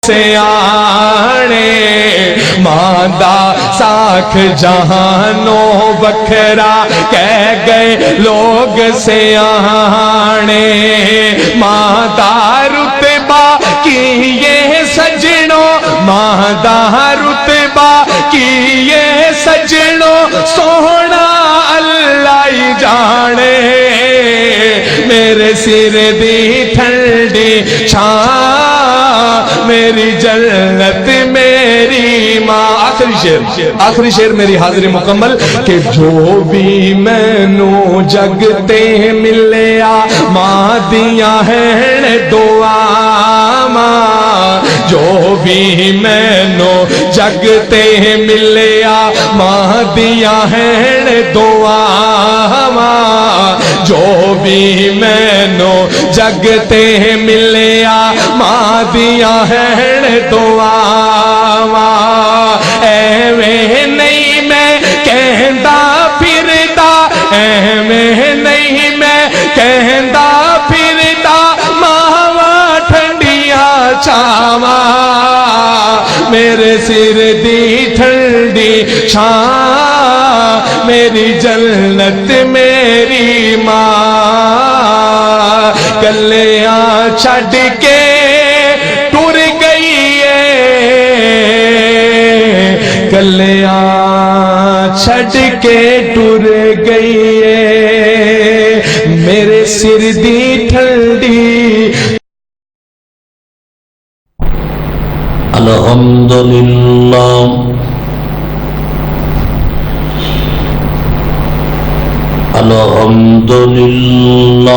سیانے ماندہ ساکھ جہانوں بکھرا کہہ گئے لوگ سیانے ماندہ رتبہ کی یہ سجنوں ماندہ رتبہ کی یہ سجنوں سونا اللہ ہی جانے میرے سر دی ٹھنڈی چھاں میری جنت میری ماں آخری شعر میری حاضری مکمل کہ جو بھی مینوں جگتے ملیا ماں دیاں ہیں دعا ماں جو بھی مینوں جگتے ملیا ماں دیاں ہیں دعا ماں جو بھی مینوں جگتے ملیا ماں دیاں ہیں دعا ایویں نہیں میں کہندا پھردا ایویں نہیں میں کہندا پھردا ماواں ٹھنڈیاں چھاواں میرے سر دی ٹھنڈی چھاں میری جنت میری ماں کلیاں چھڈ کے ٹر گئی ہے کلیاں چھڈ کے ٹر گئی ہے میرے سر دی ٹھنڈی الحمدللہ الحمدللہ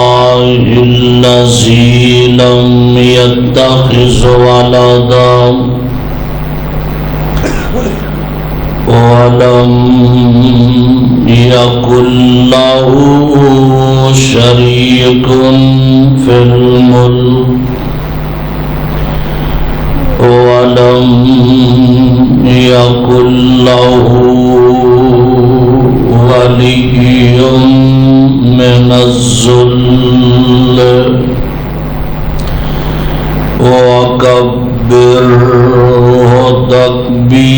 الذی لم یتخذ ولدا ولم یکن لہ شریک فی الملک ولم یکن لہ ولی من الذل وکبرہ تکبیرا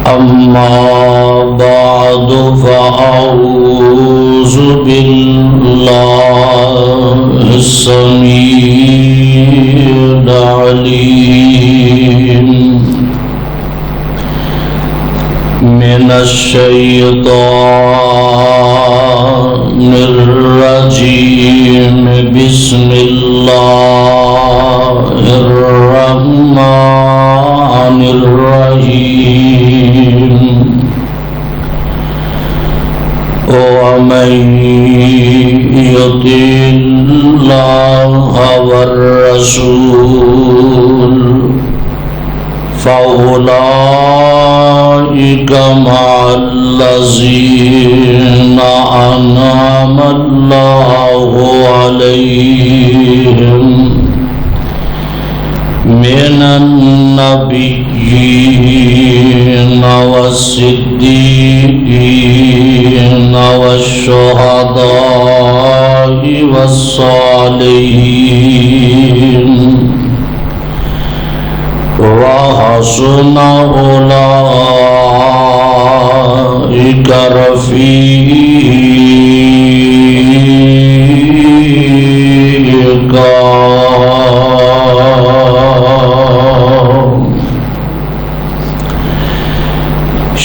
اما بعد فاعوذ باللہ السمیع العلیم من الشیطان الرجیم بسم اللہ الرحمن الرحیم ومن يطع الله والرسول فأولئك مع الذين أنعم الله عليهم من النبيين والصديقين والشهداء والصالحين وحسن أولئك رفيقا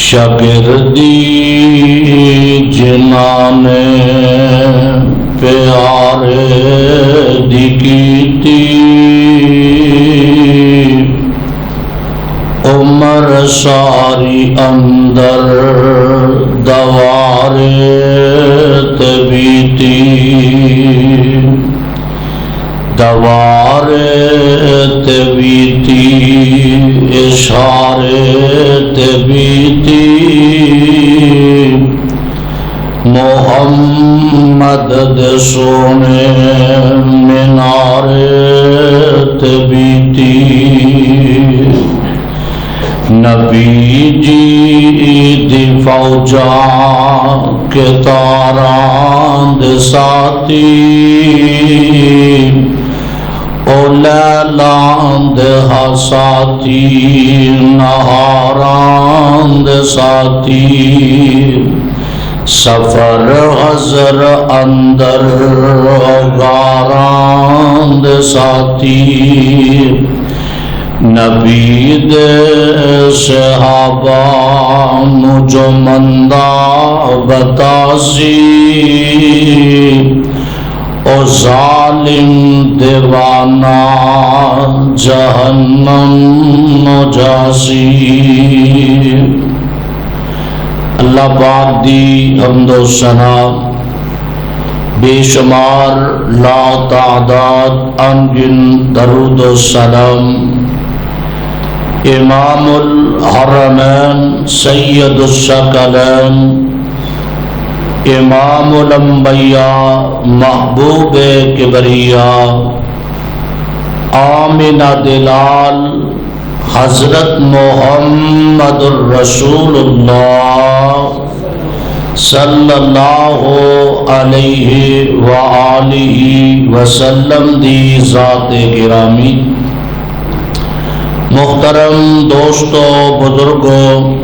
شاگردی جنان پیارے دی کیتی عمر ساری اندر دوارے تبیتی دوارے تبیتی اشارے تبیتی محمد دے سونے مینارے تبیتی نبی جی دی فوجاں کے تاراں دے ساتھی او لیلاں دے ساتھی نہاراں دے ساتھی سفر حضر اندر غاراں دے ساتھی نبی دے صحابہ مجھو مندہ بتاسی او ظالم دیوانہ جہنم نجاسی اللہ پاک دی حمد و ثنا بے شمار لا تعداد انگن درود و سلام امام الحرمین سید الثقلین امام الانبیاء محبوب کبریاء آمنہ دلال حضرت محمد الرسول اللہ صلی اللہ علیہ وآلہ وسلم دی ذات گرامی محترم دوستو بزرگوں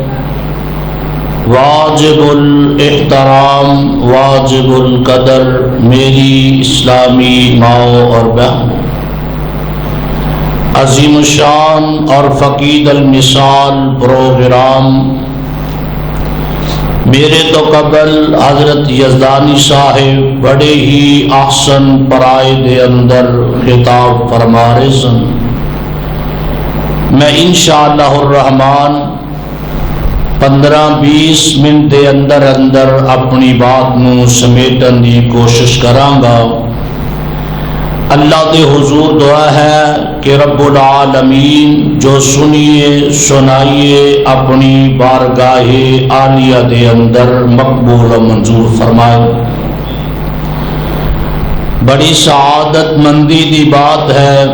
واجب الاحترام واجب القدر میری اسلامی ماؤں اور بہن عظیم الشان اور فقید المثال پروگرام میرے تو قبل حضرت یزدانی صاحب بڑے ہی احسن پرائے دے اندر خطاب فرما رہے سن میں انشاءاللہ الرحمن 15-20 منٹ دے اندر اپنی بات نو سمیٹن دی کوشش کرانگا اللہ دے حضور دعا ہے کہ رب العالمین جو سنیے سنائیے اپنی بارگاہ عالیہ دے اندر مقبول و منظور فرمائے بڑی سعادت مندی دی بات ہے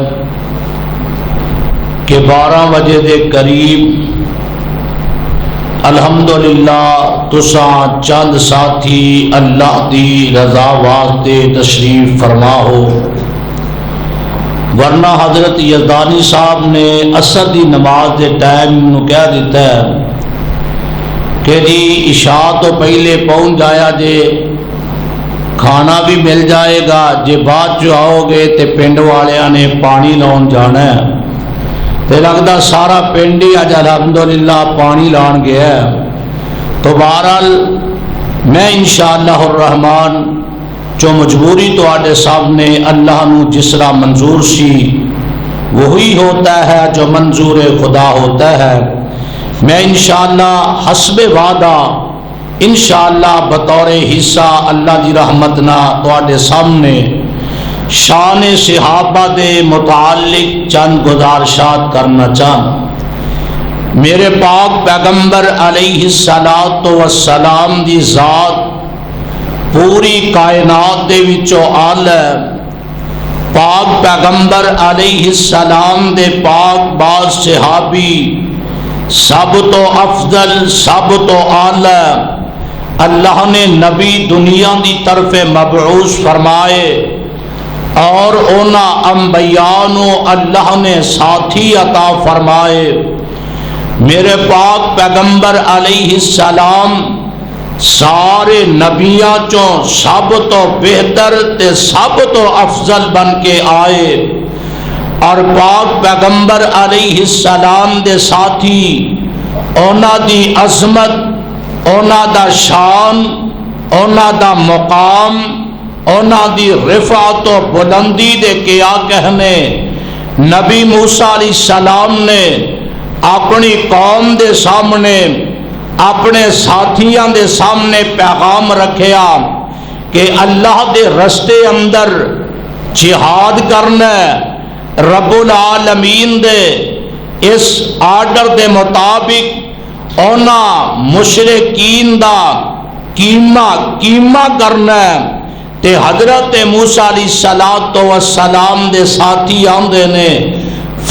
کہ 12 بجے دے قریب الحمدللہ تساں چند ساتھی اللہ دی رضا واسطے تشریف فرما ہو ورنہ حضرت یزدانی صاحب نے عصر دی نماز دے ٹائم نو کہہ دیتا ہے کہ جی عشاء تو پہلے پہنچ جایا جے کھانا بھی مل جائے گا جے بعد جو آؤ گے تے پنڈ والیاں نے پانی لاؤن جانا ہے تے لگدا سارا پنڈ ہی اج الحمدللہ پانی لان گیا ہے تو بہرحال میں انشاءاللہ الرحمن جو مجبوری تو آڈے سامنے اللہ نو جسرا منظور سی وہی ہوتا ہے جو منظور خدا ہوتا ہے میں انشاءاللہ حسب وعدہ انشاءاللہ بطور حصہ اللہ دی رحمتنا تو آڈے سامنے شان صحابہ دے متعلق چند گزارشات کرنا چاہوں میرے پاک پیغمبر علیہ السلام دی ذات پوری کائنات دے وچوں آلہ پاک پیغمبر علیہ السلام دے پاک باز صحابی سب تو افضل سب تو آلہ اللہ نے نبی دنیا دی طرف مبعوث فرمائے اور اونا انبیاءنو اللہ نے ساتھی عطا فرمائے میرے پاک پیغمبر علیہ السلام سارے نبیاں چوں سب تو بہتر تے سب تو افضل بن کے آئے اور پاک پیغمبر علیہ السلام دے ساتھی اونا دی عظمت اونا دا شان اونا دا مقام اونا دی رفعت و بلندی دے کیا کہنے نبی موسیٰ علیہ السلام نے اپنی قوم دے سامنے اپنے ساتھیاں دے سامنے پیغام رکھیا کہ اللہ دے رستے اندر جہاد کرنا رب العالمین دے اس آرڈر دے مطابق اونا مشرکین دا کیمہ کرنا تے حضرت موسیٰ علیہ السلام دے ساتھی آندے نے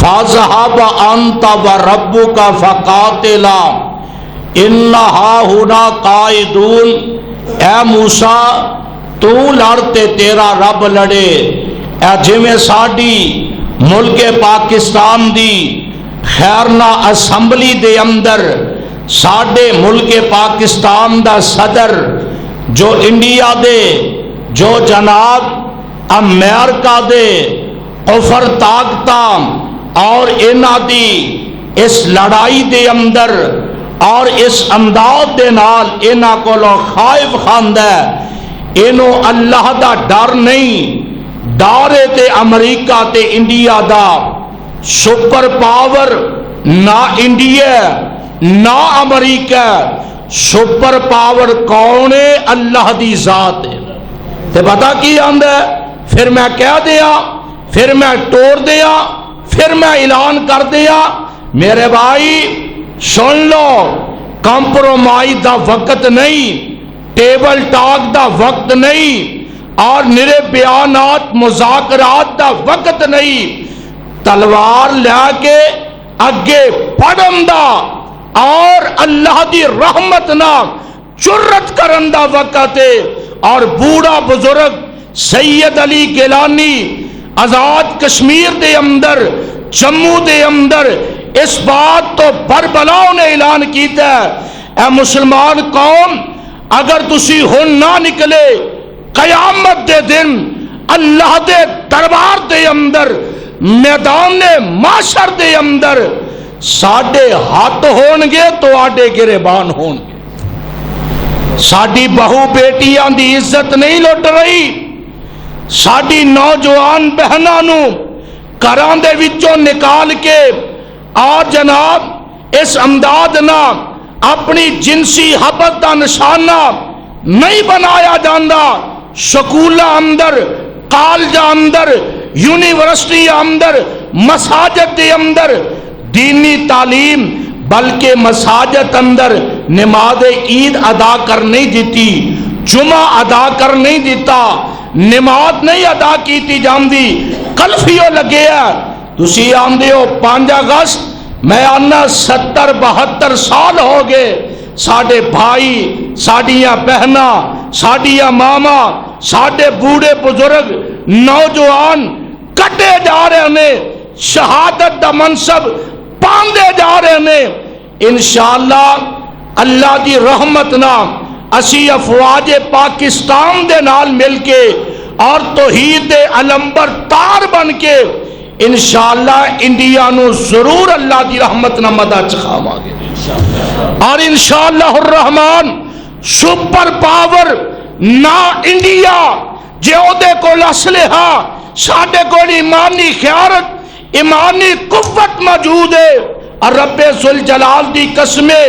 فَاذْهَبْ أَنْتَ وَرَبُّكَ فَقَاتِلَا إِنَّهَا هُنَا قَاعِدُونَ۔ اے موسیٰ تو لڑتے تیرا رب لڑے۔ اے جویں ساڈی ملک پاکستان دی خیرنا اسمبلی دے اندر ساڈے ملک پاکستان دا صدر جو انڈیا دے جو جناب امریکہ دے کفر طاقتاں اور انہاں دی اس لڑائی دے اندر اور اس انداز دے نال انہاں کولوں خائف خاندہ ہے، انہوں اللہ دا ڈر نہیں، ڈر تے امریکہ تے انڈیا دا۔ سپر پاور نہ انڈیا نہ امریکہ، سپر پاور کون ہے؟ اللہ دی ذات ہے۔ تے پتہ کی آندا ہے؟ پھر میں کہہ دیا، پھر میں ٹور دیا، پھر میں اعلان کر دیا، میرے بھائی سن لو، کمپرومائز دا وقت نہیں، ٹیبل ٹاک دا وقت نہیں، اور نرے بیانات مذاکرات دا وقت نہیں، تلوار لے کے اگے پڑھن دا اور اللہ دی رحمت نہ جرت کرن دا وقت ہے۔ اور بوڑھا بزرگ سید علی گیلانی آزاد کشمیر دے اندر جموں دے اندر اس بات تو بربلاؤ نے اعلان کیتا ہے، اے مسلمان قوم اگر تسی ہن نہ نکلے قیامت دے دن اللہ دے دربار دے اندر میدان معاشر دے اندر ساڈے ہاتھ ہون گے تو آڈے گریبان ہون گے۔ ساڈی بہو بیٹیاں دی عزت نہیں لٹ رہی، ساڈی نوجوان بہناں نو گھراں دے وچوں نکال کے اور جناب اس امداد نہ اپنی جنسی حبت دا نشانہ نہیں بنایا جاندا۔ سکولاں اندر، کالجاں اندر، یونیورسٹی اندر، مساجد دے اندر دینی تعلیم، بلکہ مساجد اندر نماز عید ادا کر نہیں دیتی، جمعہ ادا کر نہیں دیتا، نماز نہیں ادا کیتی جاندی، کلفیوں لگے ہے۔ تسی آندے ہو 5 اگست، میں آنا 70-72 سال ہو گئے، ساڈے بھائی، ساڈیاں بہناں، ساڈیاں ماما، ساڈے بوڑھے بزرگ نوجوان کٹے جا رہے ہیں، شہادت دا منصب پاندے جا رہے ہیں۔ انشاءاللہ اللہ دی رحمت نام اسی افواج پاکستان دے نال مل کے اور توحید دے علمبر تار بن کے انشاءاللہ انڈیا نو ضرور اللہ دی رحمت نہ مدد چکھاواں گے، اور انشاءاللہ الرحمن سپر پاور نہ انڈیا جے او دے کول اسلحہ، ساڈے کول ایمانی خیارت، ایمانی قوت موجود ہے، اور رب ذوالجلال دی قسمیں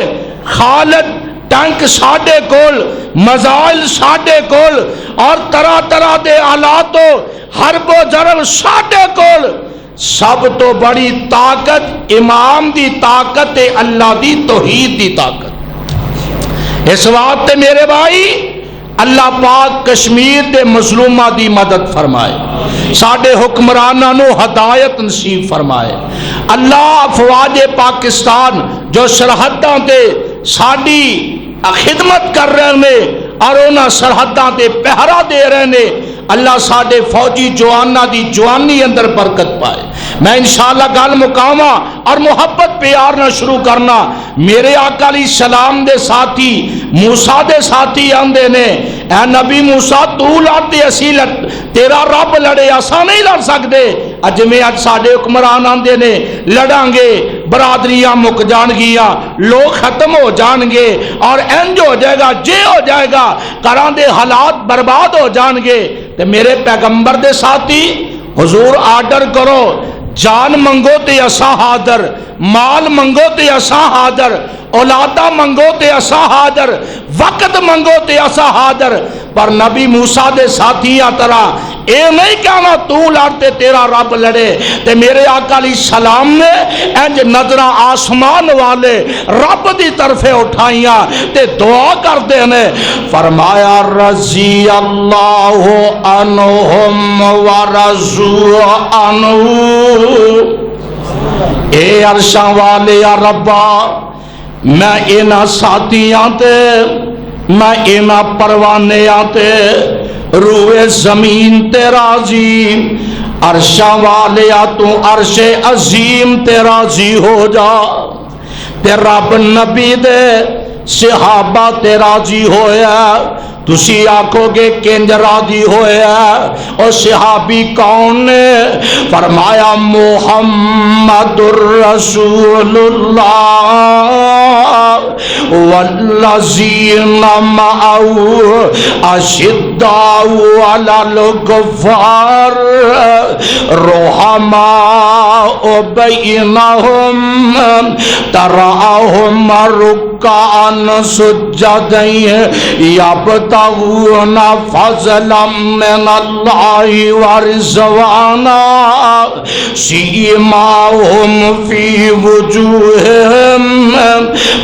خالد ٹینک ساڈے کول، مزائل ساڈے کول، اور طرح طرح دے آلات و حرب و ضرب ساڈے کول۔ سب تو بڑی طاقت امام دی طاقت ہے، اللہ دی توحید دی طاقت۔ اس واسطے میرے بھائی اللہ پاک کشمیر دے مظلومہ دی مدد فرمائے، ساڈے حکمراناں نو ہدایت نصیب فرمائے۔ اللہ افواج پاکستان جو سرحداں تے ساڈی خدمت کر رہے ہیں اور انہاں سرحداں تے پہرا دے رہے ہیں، اللہ ساڈے فوجی جواناں دی جوانی اندر برکت پائے۔ میں انشاءاللہ گل مکاواں اور محبت پیار نہ شروع کرنا۔ میرے آقا علیہ السلام دے ساتھی موسیٰ دے ساتھی آندے نے، اے نبی موسیٰ تو لڑتے اسی تیرا رب لڑے، اساں نہیں لڑ سکتے۔ اج میں اج ساڈے حکمران آندے نے لڑاں گے، برادریاں مک جان گیاں، لوگ ختم ہو جان گے، اور انج ہو جائے گا، جے ہو جائے گا، گھراں دے حالات برباد ہو جان گے۔ تے میرے پیغمبر دے ساتھی حضور آرڈر کرو، جان منگو تے اساں حاضر، مال منگو تے اساں حاضر، اولادہ منگو تے اساں حاضر، وقت منگو تے اساں حاضر۔ پر نبی موسیٰ دے ساتھیاں طرح اے نہیں کہنا تو لڑتے تیرا رب لڑے۔ تے میرے آقا علیہ السلام نے انج نظرہ آسمان والے رب دی طرف اٹھائیاں تے دعا کر دینے، فرمایا رضی اللہ عنہم ورضوا عنہ۔ اے عرشاں والے یا ربا میں انہاں ساتھیاں تے میں انہاں پروانیاں تے روئے زمین تے راضی عرشاں والے یا تو عرش عظیم تے راضی ہو جا تے رب نبی دے صحابہ تے راضی ہویا تسی آکھو گے کنج راضی ہویا اور صحابی کون نے فرمایا محمد الرسول اللہ والذین معه اشداء علی الکفار رحماء بینہم تراہم رکعا سجدا یبتغون فضلا من اللہ ورضوانا سیماہم فی وجوہہم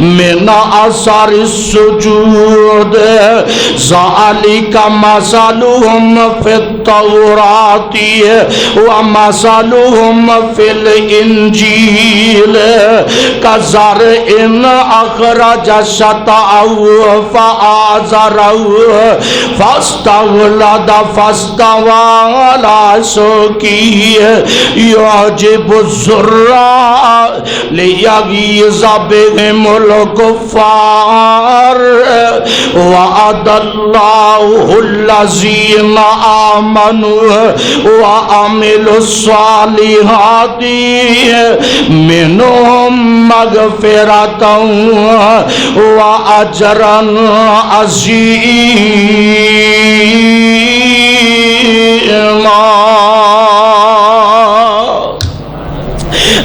من اثر السجود ذالک مثلہم فی التوراۃ ومثلہم فی الانجیل کزرع اخرج شطأہ فآزرہ فاستغلظ فاستوى على سوقه يعجب الزراع ليغيظ بهم الكفار وعد الله الذين آمنوا وعملوا الصالحات منهم مغفرة وأجرا عظيما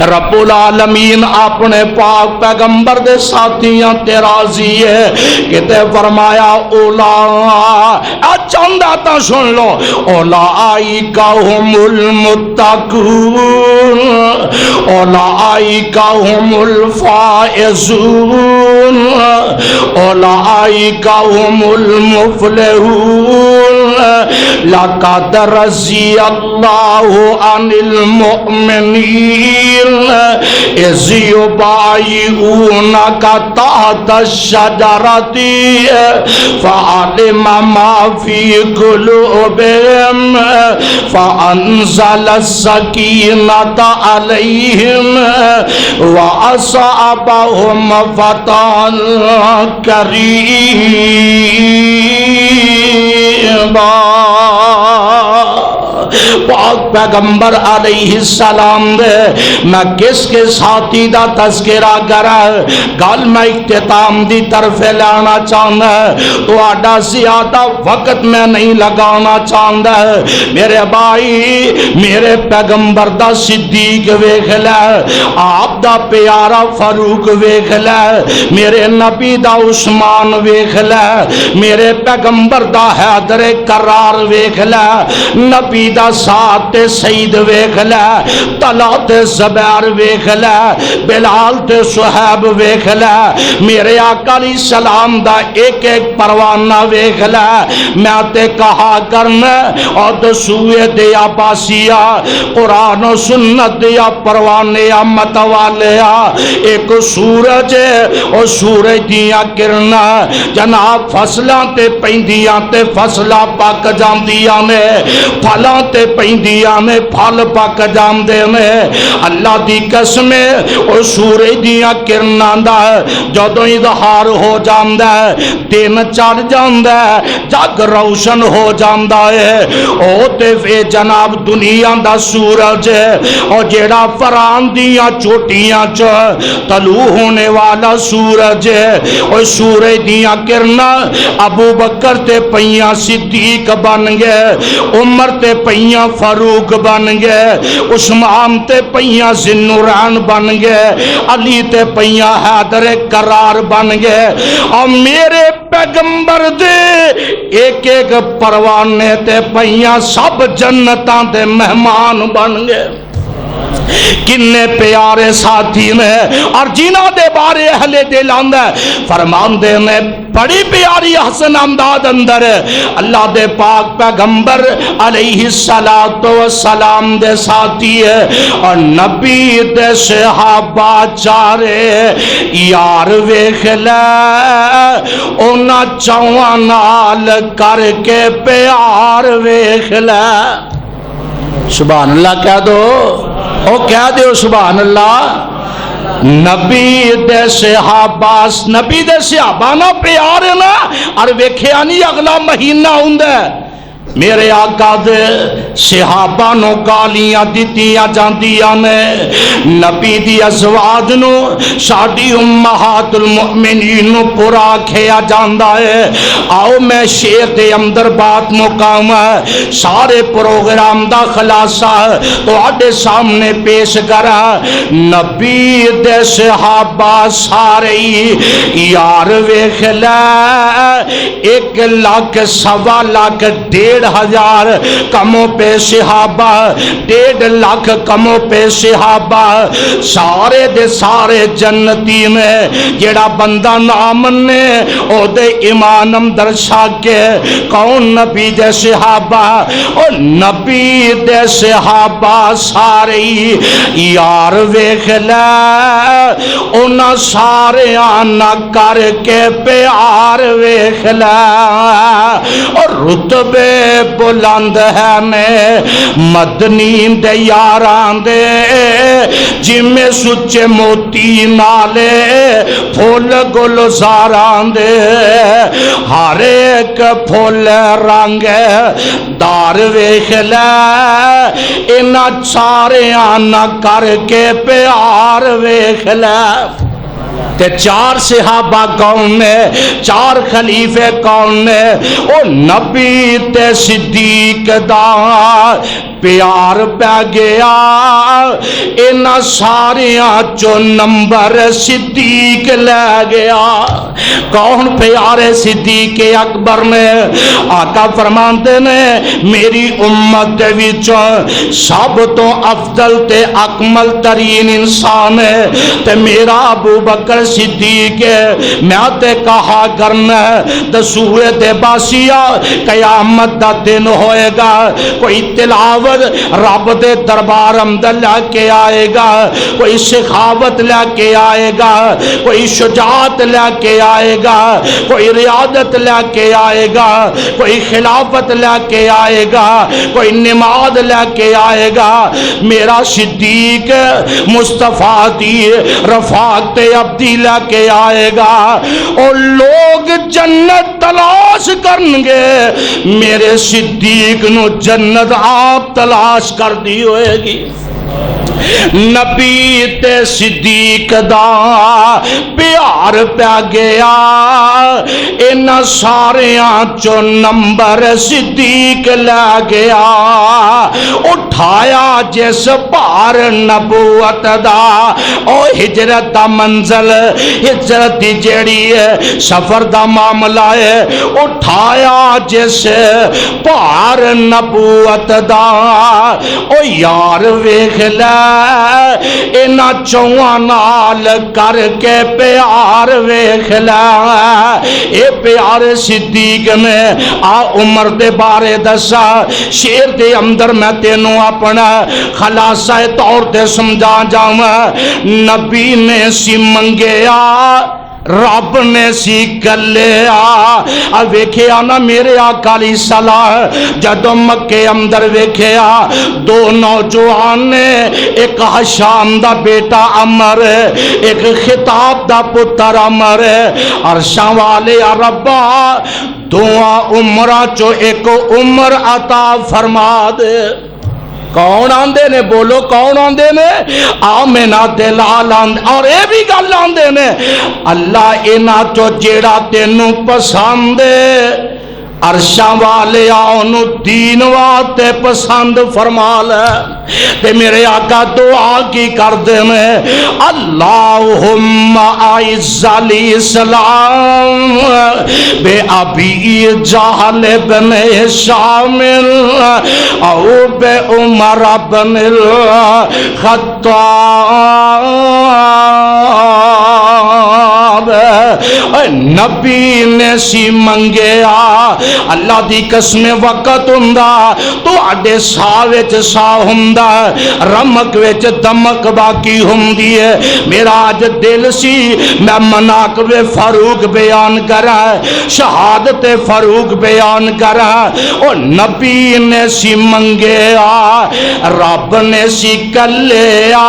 رب العالمین اپنے پاک پیغمبر دے ساتھیاں تے راضی ہے کہتے فرمایا اولا چاندہ تا سن لو اولائکا ہم المتقون اولائکا ہم الفائزون اولائکا ہم المفلحون لقد رضی اللہ عن المؤمنین اذ یبایعونک تحت الشجرۃ فعلم ما فی قلوبہم فانزل السکینۃ علیہم واصابہم فتحا قریبا پاک پیغمبر علیہ السلام دے میں کس کے ساتھی دا تذکرہ کرا گل میں اختتام دی طرف لانا چاہتا ہے تو آڈا زیادہ وقت میں نہیں لگانا چاہتا ہے میرے بھائی میرے پیغمبر دا صدیق ویکھ لے آپ دا پیارا فاروق ویکھ لے میرے نبی دا عثمان ویکھ لے میرے پیغمبر دا حیدر کرار ویکھ لے نبی دا ساتھ سید ویکھ لے طلحہ تے زبیر ویکھ لے بلال تے صہیب ویکھ لے میرے آقا علیہ السلام دا ایک ایک پروانہ ویکھ لے میں تے کہا کرنا اور دسوئے دیا باسیا قرآن و سنت دیا پروانے متوالیا ایک سورج اور سورج دیا کرنا جناب فصلاں تے پیندیاں تے فصلاں پاک جاندیاں نے پھلاں تے پیندیاں نے پھل پاک جاندے نے اللہ دی قسم او سورج دیاں کرناں دا جدوں اظہار ہو جاندا ہے دن چڑھ جاندا ہے جگ روشن ہو جاندا ہے او تے اے جناب دنیا دا سورج ہے او جیڑا فران دیاں چوٹیاں چ طلوع ہونے والا سورج ہے او سورج دیاں کرناں ابو بکر تے پیاں صدیق بن گئے عمر تے پیاں فاروق بن گئے عثمان تے پیاں ذوالنورین بن گئے علی تے پیاں حیدر کرار بن گئے اور میرے پیغمبر دے ایک ایک پروانے تے پیاں سب جنتاں دے مہمان بن گئے کنے پیارے ساتھی نے اور جنہ دے بارے اہل دل آندا فرماندے نے بڑی پیاری حسن انداز اندر اللہ دے پاک پیغمبر علیہ السلام دے ساتھی اور نبی دے صحابہ چارے یار ویکھ لے اونا چواں نال کر کے پیار ویکھ لے سبحان اللہ کہہ دو او کہہ دیو سبحان اللہ نبی دے صحابہ نبی دے صحابہ نا پیار نا اور ویکھیا نہیں اگلا مہینہ ہوندا میرے آقا دے صحابہ نو گالیاں دتیاں جاندیاں نے نبی دی ازواج نو ساڈی امہات المؤمنین نو پورا کھیا جاندا ہے آؤ میں شیر دے اندر بات مقام ہے سارے پروگرام دا خلاصہ تواڈے سامنے پیش کرا نبی دے صحابہ سارے یار ویکھ لے 1 لاکھ 1.25 لاکھ 1,500 کموں پہ صحابہ 1.5 لاکھ کموں پہ صحابہ سارے دے سارے جنتی نے جڑا بندہ نام نے او دے ایمان اندر شاکے کون نبی دے صحابہ او نبی دے صحابہ سارے یار ویکھ لے اونا سارے آنا کر کے پیار ویکھ لے اور رتبے بلند ہے نے مدنی دے یاران دے جمیں سچے موتی نالے پھول گلزاران دے ہر ایک پھول رنگ دار ویکھ لے انہاں سارے آنا کر کے پیار ویکھ لے تے 4 صحابہ کون نے 4 خلیفے کون نے او نبی تے صدیق دا پیار پہ گیا انہاں ساریاں چو نمبر صدیق لے گیا کون پیارے صدیق اکبر نے آقا فرماندے نے میری امت دے وچوں سب تو افضل تے اکمل ترین انسان ہے تے میرا ابو بکر صدیق میں تے کہا کرنا دسوئے دے باسیا قیامت دا دن ہوئے گا کوئی تلاوت رب دے دربار اندر لے کے آئے گا کوئی سخاوت لے کے آئے گا کوئی شجاعت لے کے آئے گا کوئی ریاضت لے کے آئے گا کوئی خلافت لے کے آئے گا کوئی نماز لے کے آئے گا میرا صدیق مصطفیٰ دی رفاقت عبدی لے کے آئے گا اور لوگ جنت تلاش کرنگے میرے صدیق نو جنت آپ تلاش کر دی ہوئے گی نبی تے صدیق دا پیار پہ گیا ان ساریاں چو نمبر صدیق لے گیا اٹھایا جس پار نبوت دا او ہجرت دا منزل ہجرت دی جیڑی ہے سفر دا معاملہ ہے اٹھایا جس پار نبوت دا او یار ویکھ لے اینا چواں نال کر کے پیار ویکھ لے اے پیار صدیق نے آ عمر دے بارے دسا شیر دے اندر میں تینوں اپنا خلاصہ طور تے سمجھا جاواں نبی نے سی منگیا رب نے سی گلیا ویکھیا نا میرے آقا علیہ السلام جدو مکے اندر ویکھیا دو نوجوان نے ایک حشام دا بیٹا عمر ایک خطاب دا پتر عمر عرشاں والے ربا دعا عمرہ چو ایک عمر عطا فرما دے کون آندے نے بولو کون آندے نے آمینہ تے لال آندے اور اے بھی گل آندے نے اللہ اینا تو جیڑا تینوں پسندے عرشاں والے آنو دین واتے پسند فرما لے تے میرے آقا دعا کی کر دے میں اللہم اعز الاسلام بے ابی جہل بن ہشام او بے عمر بن الخطاب نبی نے سی منگیا اللہ دی قسم وقت ہوندا تو اڈے سا وچ سا ہوندا رمک وچ دمک باقی ہوندی ہے میرا اج دل سی میں مناقب فاروق بیان کراں شہادت فاروق بیان کراں او نبی نے سی منگیا رب نے سی کلیا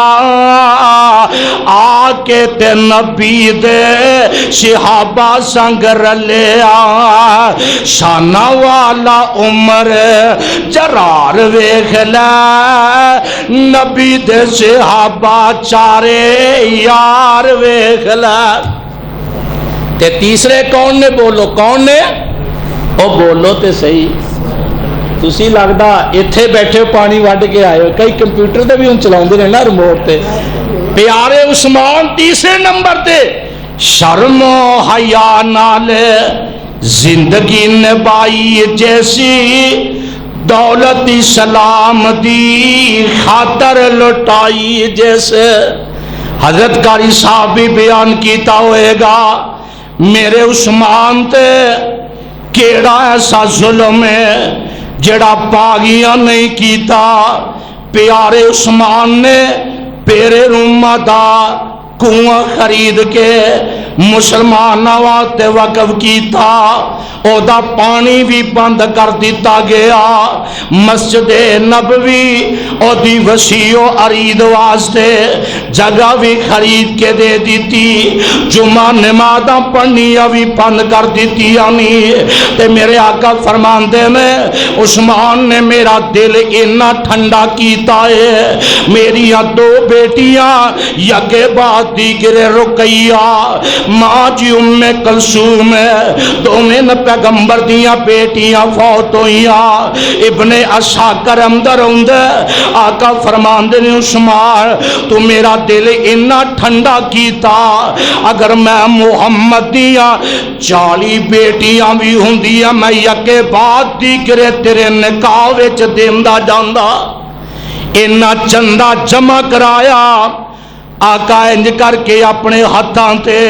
آ کے تے نبی دے صحابہ سنگ رلیا شانہ والا عمر جرار ویکھ لے نبی دے صحابہ چارے یار ویکھ لے تے تیسرے کون نے بولو کون نے او بولو تے صحیح تسی لگدا ایتھے بیٹھے پانی وڈ کے آئے ہو کئی کمپیوٹر تے بھی ہن چلاوندے نے نا ریموٹ تے پیارے عثمان تیسرے نمبر تے شرم و حیا نال زندگی نبائی جیسی دولت اسلام دی خاطر لٹائی جیسے حضرت قاری صاحب بھی بیان کیتا ہوئے گا میرے عثمان تے کیڑا ایسا ظلم ہے جڑا پاگیاں نہیں کیتا پیارے عثمان نے پیرے رومہ دا کنواں خرید کے مسلمان واسطے وقف کیتا او دا پانی بھی بند کر دیتا گیا مسجد نبوی او دی وسیع و عرید واسطے جگہ بھی خرید کے دے دیتی جمعہ نمازاں پڑھنیاں بھی بند کر دیتی یعنی تے میرے آقا فرماندے میں عثمان نے میرا دل اتنا ٹھنڈا کیتا ہے میریاں دو بیٹیاں یکے بعد دیگرے رقیہ ماں جی ام کلثوم دونیں پیغمبر دیاں بیٹیاں فوت ہوئیاں ابن عساکر اندر ہوندے آقا فرماندے نے عثمان تو میرا دل اتنا ٹھنڈا کیتا اگر میں محمد دیاں 40 بیٹیاں بھی ہوندیاں میں یکے بعد دیگرے تیرے نکاح وچ دیندا جاندا اتنا چندہ جمع کرایا آقا انج کر کے اپنے ہاتھاں تے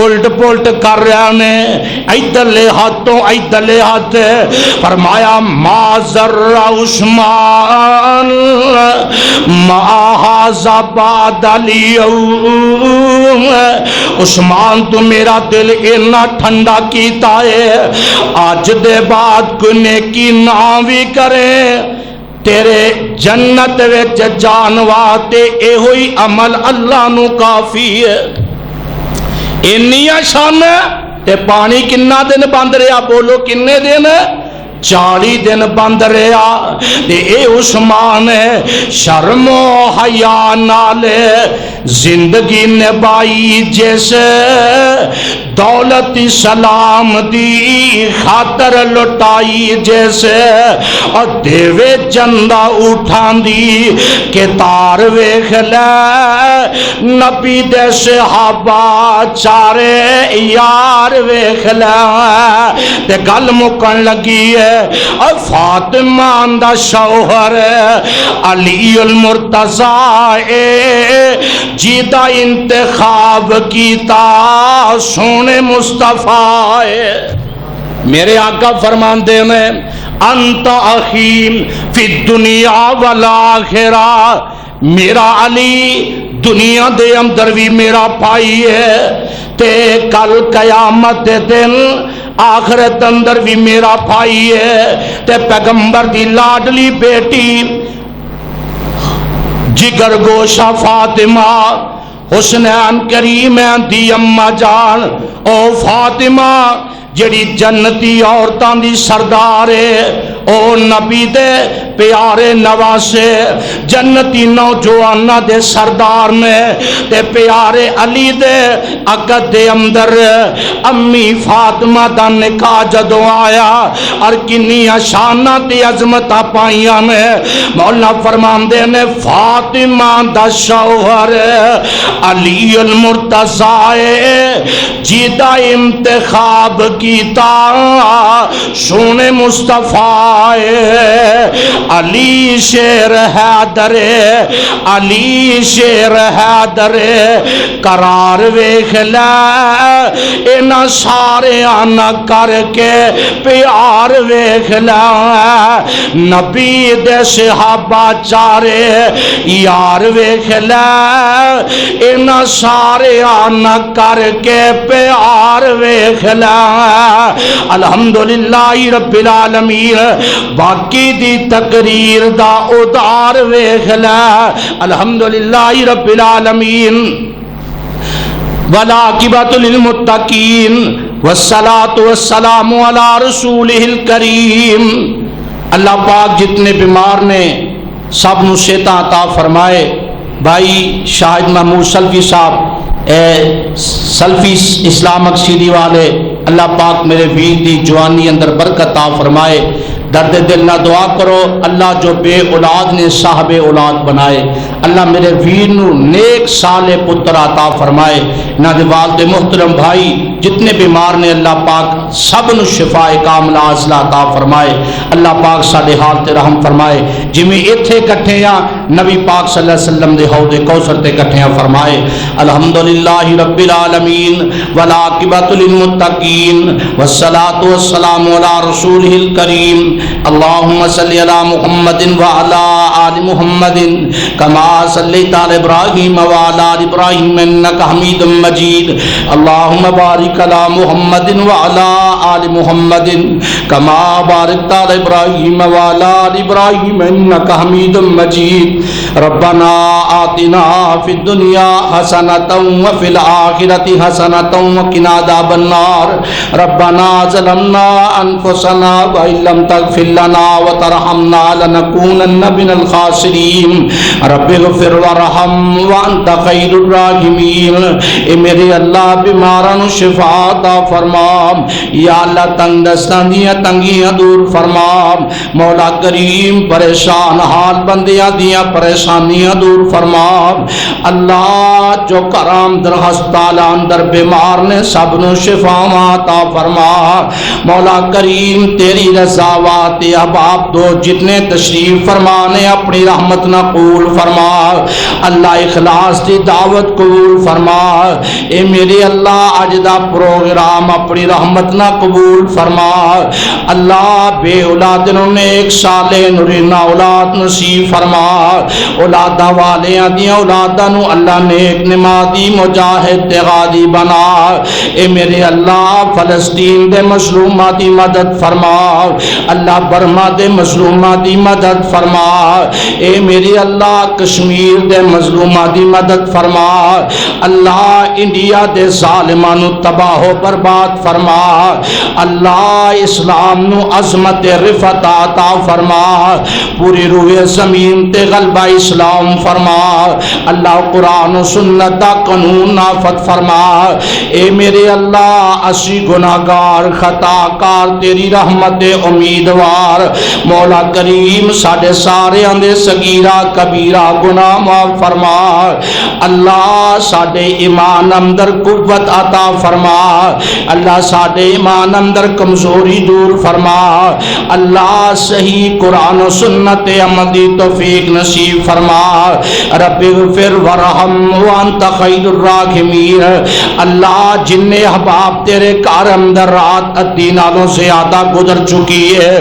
الٹ پلٹ کر رہے نے ادھرلے ہاتھوں ادھرلے ہاتھ فرمایا ما ذر عثمان ما ھذا بعد اليوم عثمان تو میرا دل اتنا ٹھنڈا کیتا ہے آج دے بعد کوئی نیکی نہ بھی کرے تیرے جنت وچ جان واسطے اے ہوئی عمل اللہ نو کافی ہے انیاں شان تے پانی کنا دن بند رہا بولو کنے دن 40 دن بند رہا تے اے عثمان شرم و حیا نال زندگی نبائی جیسے دولت سلام دی خاطر لٹائی جیسے اور دیوے جندہ اٹھان دی کہ تار ویکھ لے نبی دے صحابہ چارے یار ویکھ لے تے گل مکن لگی ہے اور فاطمہ دا شوہر علی المرتضی جیدہ انتخاب کیتا سونے مصطفیٰ میرے آقا فرماندے میں انت اخیم فی الدنیا والآخرہ میرا علی دنیا دے اندر بھی میرا بھائی ہے تے کل قیامت دن آخرت اندر بھی میرا بھائی ہے تے پیغمبر دی لاڈلی بیٹی جگر گوشہ فاطمہ حسنین کریمین دی اماں جان او فاطمہ جڑی جنتی عورتاں دی سردار ہے او نبی دے پیارے نواسے جنتی نوجوانہ دے سردار نے تے پیارے علی دے عقد دے اندر امی فاطمہ دا نکاح جدو آیا اور کنیا شانہ تے عظمتہ پائیاں نے مولا فرماندے نے فاطمہ دا شوہر علی المرتضی جیدہ انتخاب کیتا سونے مصطفیٰ علی شیر حیدر علی شیر حیدر قرار ویکھ لے انہاں سارے آنا کر کے پیار ویکھ لے نبی دے صحابہ چارے یار ویکھ لے انہاں سارے آنا کر کے پیار ویکھ لے الحمدللہ رب العالمین باقی دی تقریر دا ادار ویکھ لے الحمدللہ رب العالمین والعاقبۃ للمتقین والصلاۃ والسلام علی رسولہ الکریم اللہ پاک جتنے بیمار نے سب نو صحت عطا فرمائے بھائی شاہد محمود سلفی صاحب سلفی اسلام اکسیری والے اللہ پاک میرے ویر دی جوانی اندر برکت عطا فرمائے درد دل نہ دعا کرو اللہ جو بے اولاد نے صاحب اولاد بنائے اللہ میرے ویر نو نیک صالح پتر عطا فرمائے نہ دے والد محترم بھائی جتنے بیمار نے اللہ پاک سب نو شفاء کاملہ عاجلہ عطا فرمائے اللہ پاک ساڈے حال تے رحم فرمائے جویں ایتھے اکٹھے ہاں نبی پاک صلی اللہ علیہ وسلم دے حوض کوثر تے اکٹھے ہاں فرمائے الحمدللہ رب العالمین والعاقبۃ للمتقین والصلاۃ والسلام علی رسولہ الکریم اللهم صل على محمد وعلى آل محمد كما صليت على إبراهيم وعلى آل إبراهيم إنك حميد مجيد اللهم بارك على محمد وعلى آل محمد كما باركت على إبراهيم وعلى آل إبراهيم إنك حميد مجيد ربنا آتنا في الدنيا حسنة وفي الآخرة حسنة وقنا عذاب النار ربنا ظلمنا أنفسنا وإن لم تغفر لنا وترحمنا لنكونن من الخاسرين رب اغفر وارحم وانت خیر الراحمین اے میرے اللہ بیماراں نو شفا عطا فرما یا اللہ تنگ دستاں دیاں تنگیاں دور فرما مولا کریم پریشان حال بندیاں دیاں پریشانیاں دور فرما اللہ جو کرام در ہسپتال اندر بیمار نے سب نو شفا عطا فرما مولا کریم تیری رضا احباب دو جتنے تشریف فرمانے اپنی رحمت نہ قبول فرما اللہ اخلاص دی دعوت قبول فرما اے میرے اللہ اج دا پروگرام اپنی رحمت نہ قبول فرما اللہ بے اولاد نے ایک صالح نورینہ اولاد نصیب فرما اولاداں والیاں دیاں اولاداں نو اللہ نیک نمازی مجاہد تے غازی بنا اے میرے اللہ فلسطین دے مظلوماں دی مدد فرما اللہ برما دے مظلومہ دی مدد فرما اے میری اللہ کشمیر دے مظلومہ دی مدد فرما اللہ انڈیا دے ظالمان تباہ و برباد فرما اللہ اسلام نو عظمت رفعت عطا فرما پوری روح زمین تے غلبہ اسلام فرما اللہ قرآن و سنت دا قانون نافذ فرما اے میرے اللہ اسی گناہگار خطا کار تیری رحمت امیدوار مولا کریم ساڈے سارے اندے صغیرہ کبیرہ گناہ معاف فرما اللہ ساڈے ایمان اندر قوت عطا فرما اللہ ساڈے ایمان اندر کمزوری دور فرما اللہ صحیح قرآن و سنت عمل دی توفیق نصیب فرما رب اغفر ورحم وانت خیر الراحمین اللہ جن احباب تیرے کار اندر رات ادی نالوں زیادہ گزر چکی ہے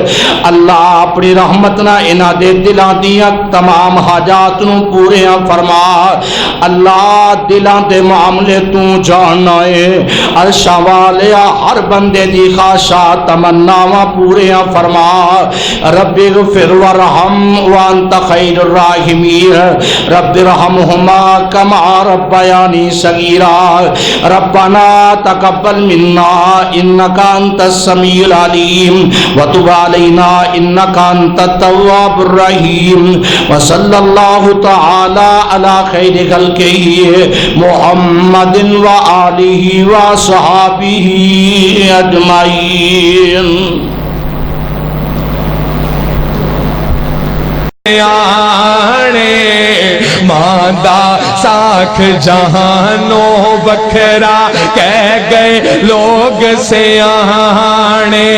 اللہ اپنی رحمت نہ انہاں دے دلاں دیاں تمام حاجات نو پورے فرما اللہ دلاں دے معاملے تو جاننا ہے عرشاں والیا ہر بندے دی خواہشات تمناواں پورے فرما رب اغفر ورحم وانت خیر الراحمین رب ارحمہما کما ربیانی صغیرا ربنا تقبل منا انک انت السمیع العلیم وتب علینا انکا انت التواب الرحیم وصلی اللہ تعالی علی خیر خلقہ محمد وآلہ وصحابہ اجمعین. ماندہ ساکھ جہانوں بکھرا کہہ گئے لوگ سیانے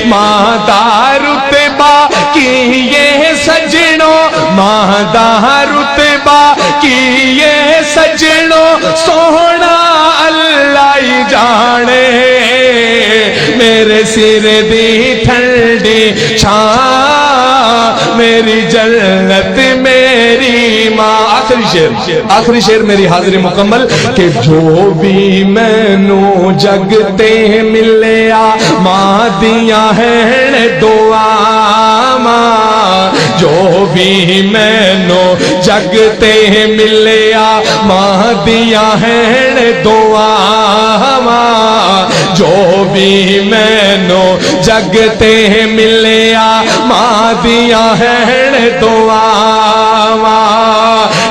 ماندہ رتبہ کی یہ سجنوں ماندہ رتبہ کی یہ سجنوں سونا اللہ ہی جانے میرے سر دی ٹھنڈی چھاں میری جنت میری ماں. آخری شعر میری حاضری مکمل کہ جو بھی مینوں جگتے ملیا ماں دیاں ہیں دعا ماں جو بھی مینوں جگتے ملیا ماں دیاں ہیں دعا ماں جو بھی مینوں جگتے ملیا ماں دیاں ہیں دعا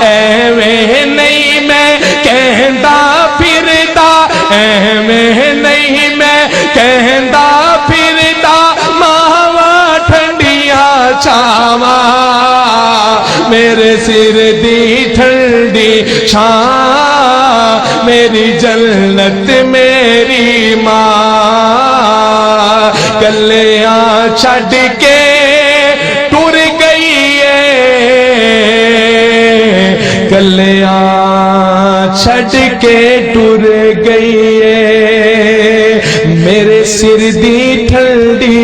ایویں نہیں میں کہندا پھردا ایویں نہیں میں کہندا پھردا ماواں ٹھنڈیاں چھاواں میرے سر دی ٹھنڈی چھاں میری جنت میری ماں کلیاں چھڈ کے ٹر گئی کلیاں چھڈ کے ٹر گئی میرے سر دی ٹھنڈی